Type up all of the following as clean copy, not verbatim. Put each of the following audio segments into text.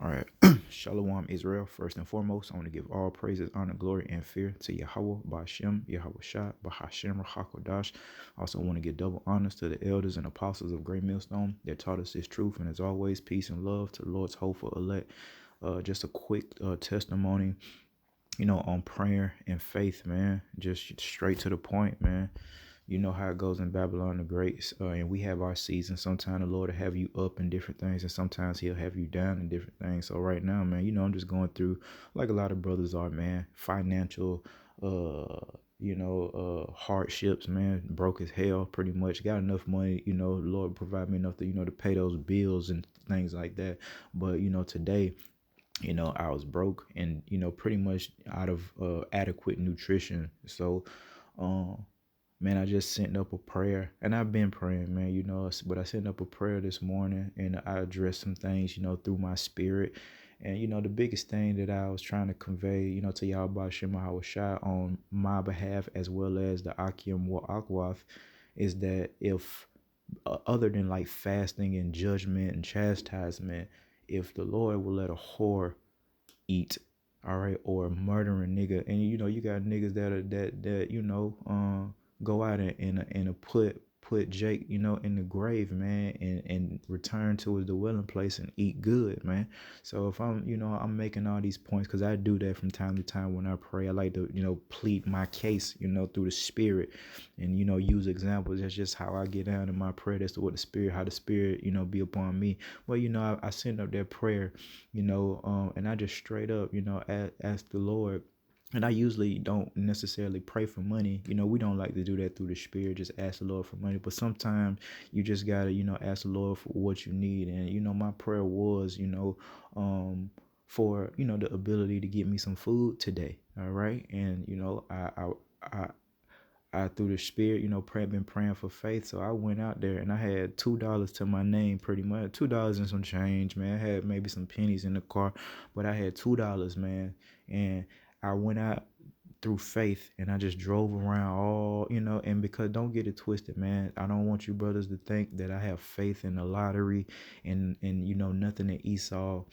All right. Shalom, Israel. First and foremost, I want to give all praises, honor, glory, and fear to Yahweh, Ba'ashem, Yahweh Shah, Bahashem, Rahakodash. Also want to give double honors to the elders and apostles of Great Millstone that taught us this truth. And as always, peace and love to the Lord's hopeful elect. Just a quick testimony, on prayer and faith, man. Just straight to the point, man. You know how it goes in Babylon the Great, and we have our seasons. Sometimes the Lord will have you up in different things, and sometimes He'll have you down in different things. So right now, man, I'm just going through, like a lot of brothers are, man, financial, hardships, man. Broke as hell, pretty much. Got enough money, the Lord provide me enough to, to pay those bills and things like that. But today, I was broke and, pretty much out of adequate nutrition. So, um, man, I just sent up a prayer, and I've been praying, man, but I sent up a prayer this morning, and I addressed some things, through my spirit. And, the biggest thing that I was trying to convey, to Yahweh Shema Shai on my behalf, as well as the Akim Wa Akwath, is that if, other than like fasting and judgment and chastisement, if the Lord will let a whore eat, all right, or a murdering nigga, and you got niggas that go out and put Jake, in the grave, man, and return to his dwelling place and eat good, man. So if I'm making all these points because I do that from time to time when I pray. I like to plead my case, through the spirit, and use examples. That's just how I get down in my prayer. That's what the spirit, how the spirit be upon me. Well, I send up that prayer, and I just straight up, ask the Lord. And I usually don't necessarily pray for money. We don't like to do that through the spirit, just ask the Lord for money. But sometimes you just gotta, ask the Lord for what you need. And, my prayer was, for, the ability to get me some food today. All right. And, I through the spirit, been praying for faith. So I went out there and I had $2 to my name, pretty much $2 and some change, man. I had maybe some pennies in the car, but I had $2, man. And I went out through faith and I just drove around all, and because don't get it twisted, man. I don't want you brothers to think that I have faith in the lottery and nothing that Esau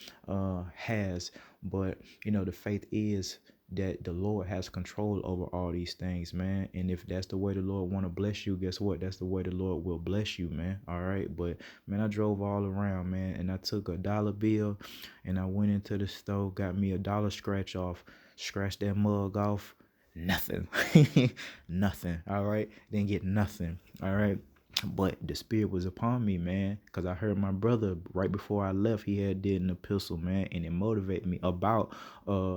has. But the faith is that the Lord has control over all these things, man. And if that's the way the Lord want to bless you, guess what? That's the way the Lord will bless you, man. All right. But man, I drove all around, man, and I took a dollar bill and I went into the store, got me a dollar scratch off, scratched that mug off. Nothing. Nothing. All right. Didn't get nothing. All right. But the spirit was upon me, man, because I heard my brother right before I left. He had did an epistle, man, and it motivated me about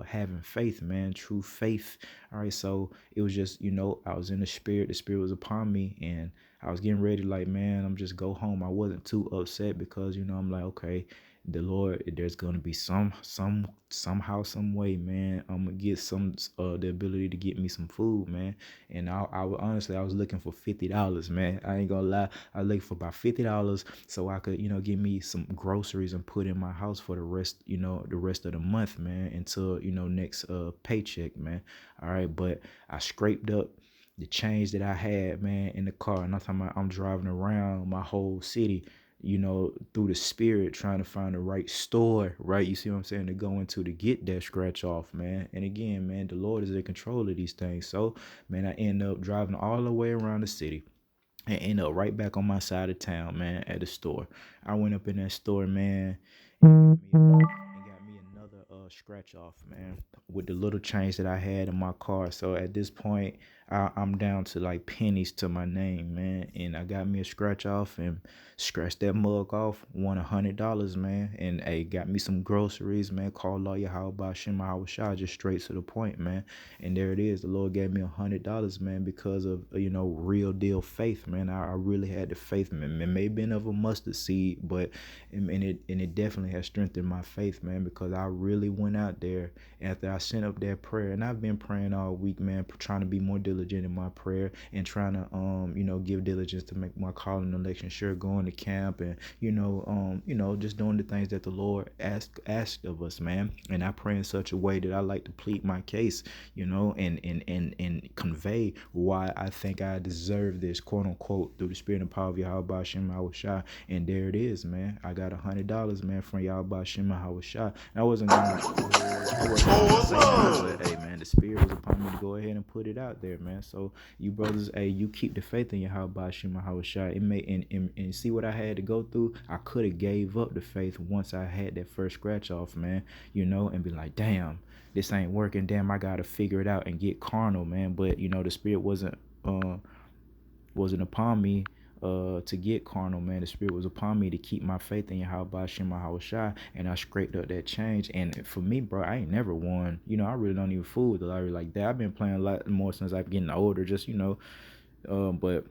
having faith, man, true faith. All right, so it was just, I was in the spirit. The spirit was upon me, and I was getting ready, like, man, I'm just go home. I wasn't too upset because, I'm like, okay, the Lord, there's gonna be somehow, some way, man. I'm gonna get the ability to get me some food, man. And honestly, I was looking for $50, man. I ain't gonna lie. I was looking for about $50 so I could, get me some groceries and put in my house for the rest, the rest of the month, man, until, next paycheck, man. All right. But I scraped up the change that I had, man, in the car. And I'm driving around my whole city, through the spirit, trying to find the right store, right? You see what I'm saying? To go into to get that scratch off, man. And again, man, the Lord is in control of these things. So, man, I end up driving all the way around the city and end up right back on my side of town, man, at the store. I went up in that store, man, and got me another scratch off, man, with the little change that I had in my car. So at this point, I'm down to like pennies to my name, man, and I got me a scratch off and scratched that mug off. Won $100, man, and hey, got me some groceries, man. Called lawyer how about Shema Hawashai, just straight to the point, man. And there it is. The Lord gave me $100, man, because of real deal faith, man. I really had the faith, man. It may have been of a mustard seed, but and it definitely has strengthened my faith, man, because I really went out there after I sent up that prayer, and I've been praying all week, man, trying to be more diligent in my prayer and trying to, give diligence to make my calling election sure, going to camp and, just doing the things that the Lord asked of us, man. And I pray in such a way that I like to plead my case, and convey why I think I deserve this, quote unquote, through the spirit and power of Yahweh Hashem Hawashai. And there it is, man. I got $100, man, from Yahweh Hashem Hawashai. I wasn't gonna say nothing, but hey, man, the spirit was upon me to go ahead and put it out there, man. So you brothers, hey, you keep the faith in Yahweh Hashem Hawashai. It may and see what I had to go through. I could have gave up the faith once I had that first scratch off, man, and be like, damn, this ain't working. Damn, I gotta figure it out and get carnal, man. But the spirit wasn't upon me to get carnal, man. The spirit was upon me to keep my faith in Yahweh Hashem Hawashai, and I scraped up that change. And for me, bro, I ain't never won. I really don't even fool with the lottery like that. I've been playing a lot more since I've getting older, just but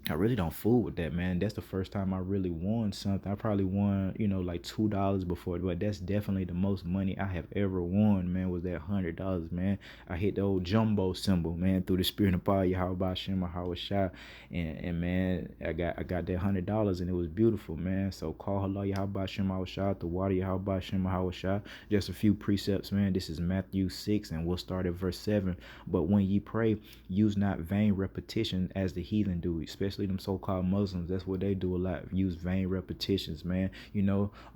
I really don't fool with that, man. That's the first time I really won something. I probably won, like $2 before, but that's definitely the most money I have ever won, man, was that $100, man. I hit the old jumbo symbol, man, through the spirit of power, Yahweh Hashem Hawashai, and man, I got that $100, and it was beautiful, man. So call Allah Yahweh Hashem Hawashai, the water Yahweh Hashem Hawashai. Just a few precepts, man. This is Matthew 6, and we'll start at verse 7. But when ye pray, use not vain repetition as the heathen do, especially them so-called Muslims. That's what they do a lot. Use vain repetitions, man.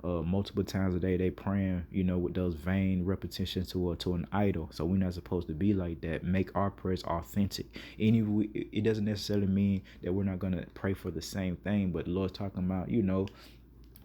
Multiple times a day they praying, with those vain repetitions to an idol. So we're not supposed to be like that. Make our prayers authentic. It doesn't necessarily mean that we're not gonna pray for the same thing, but the Lord's talking about,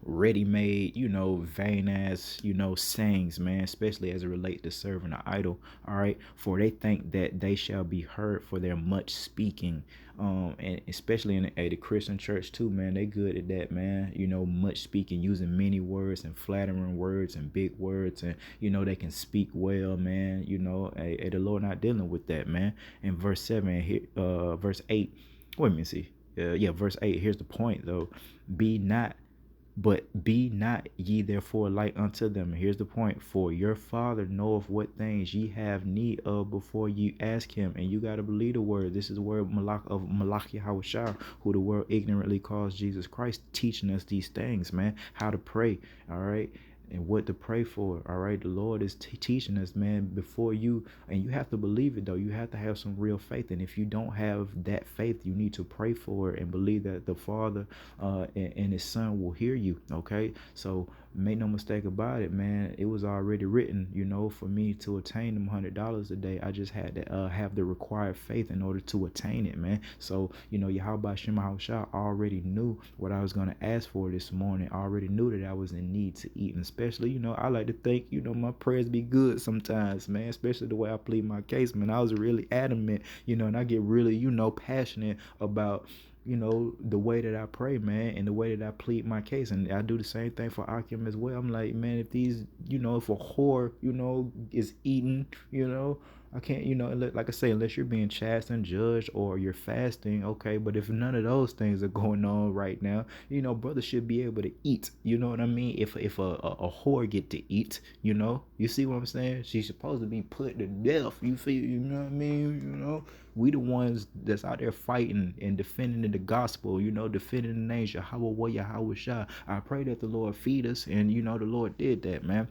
ready-made, vain ass, sayings, man, especially as it relates to serving an idol. All right, for they think that they shall be heard for their much speaking, and especially in the Christian church too, man. They good at that, man. Much speaking, using many words and flattering words and big words, and they can speak well, man. The Lord not dealing with that, man. In verse 7 here, verse 8, wait a minute, see, verse 8, here's the point though. Be not ye therefore like unto them. Here's the point. For your Father knoweth what things ye have need of before you ask him. And you got to believe the word. This is the word of Malach Yahushua, who the world ignorantly calls Jesus Christ, teaching us these things, man. How to pray, all right? And what to pray for, all right? The Lord is teaching us, man, before you, and you have to believe it, though. You have to have some real faith, and if you don't have that faith, you need to pray for it and believe that the Father and his Son will hear you, okay? So make no mistake about it, man. It was already written, for me to attain them $100 a day. I just had to have the required faith in order to attain it, man. So, Yahweh Shema Hawashai already knew what I was going to ask for this morning. I already knew that I was in need to eat, and especially, I like to think, my prayers be good sometimes, man, especially the way I plead my case, man. I was really adamant, and I get really, passionate about, the way that I pray, man, and the way that I plead my case. And I do the same thing for Akim as well. I'm like, man, if these, if a whore, is eating, I can't, like I say, unless you're being chastened and judged or you're fasting, okay. But if none of those things are going on right now, brothers should be able to eat. You know what I mean? If a whore get to eat, you see what I'm saying? She's supposed to be put to death. You feel? You know what I mean? We the ones that's out there fighting and defending the gospel. Defending the name Yahweh Yahweh. I pray that the Lord feed us, and the Lord did that, man.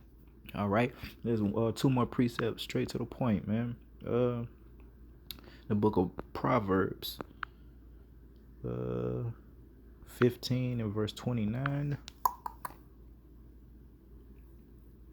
All right, there's 2 more precepts straight to the point, man. The book of Proverbs 15 and verse 29.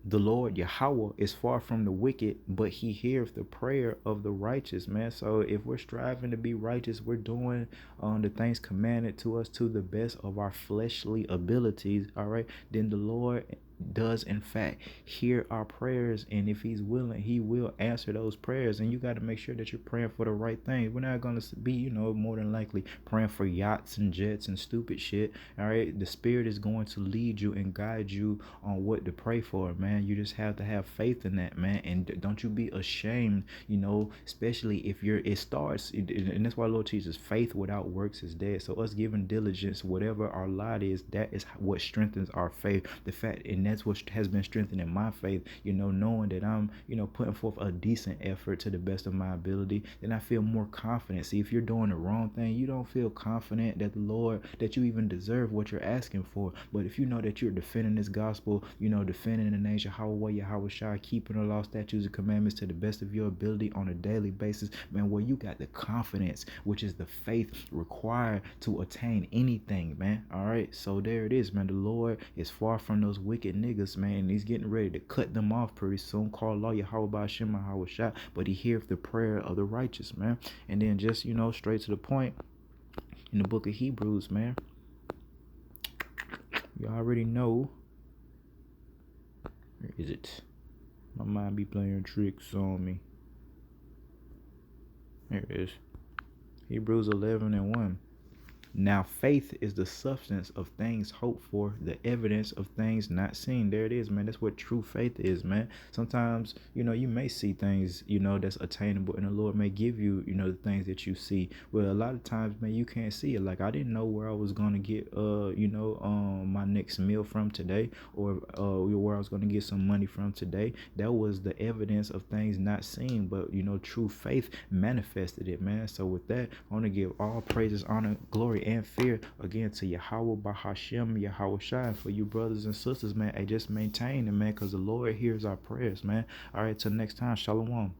The Lord Yahweh is far from the wicked, but he heareth the prayer of the righteous, man. So if we're striving to be righteous, we're doing the things commanded to us to the best of our fleshly abilities, all right, then the Lord does in fact hear our prayers, and if he's willing, he will answer those prayers. And you got to make sure that you're praying for the right thing. We're not going to be, more than likely praying for yachts and jets and stupid shit, all right? The Spirit is going to lead you and guide you on what to pray for, man. You just have to have faith in that, man. And don't you be ashamed, especially if it starts, and that's why the Lord teaches faith without works is dead. So us giving diligence, whatever our lot is, that is what strengthens our faith. The fact, and that's what has been strengthening my faith, knowing that I'm, putting forth a decent effort to the best of my ability. Then I feel more confident. See, if you're doing the wrong thing, you don't feel confident that the Lord, that you even deserve what you're asking for. But if you know that you're defending this gospel, defending the nation, how shall keeping the law, statutes, and commandments to the best of your ability on a daily basis, man, well, you got the confidence, which is the faith required to attain anything, man. All right, so there it is, man. The Lord is far from those wicked niggas, man, and he's getting ready to cut them off pretty soon. Call law Yahweh Shema Hawashah, but he heareth the prayer of the righteous, man. And then just, straight to the point, in the book of Hebrews, man, you already know. Where is it? My mind be playing tricks on me. Here it is. Hebrews 11:1. Now faith is the substance of things hoped for, the evidence of things not seen. There it is, man. That's what true faith is, man. Sometimes, you may see things, that's attainable, and the Lord may give you, the things that you see. Well, a lot of times, man, you can't see it. Like, I didn't know where I was gonna get my next meal from today, or where I was gonna get some money from today. That was the evidence of things not seen, but true faith manifested it, man. So with that, I want to give all praises, honor, glory, and fear again to Yahweh Bahashem, Yahweh Shai. For you brothers and sisters, man, just maintain it, man, because the Lord hears our prayers, man. All right, till next time, shalom.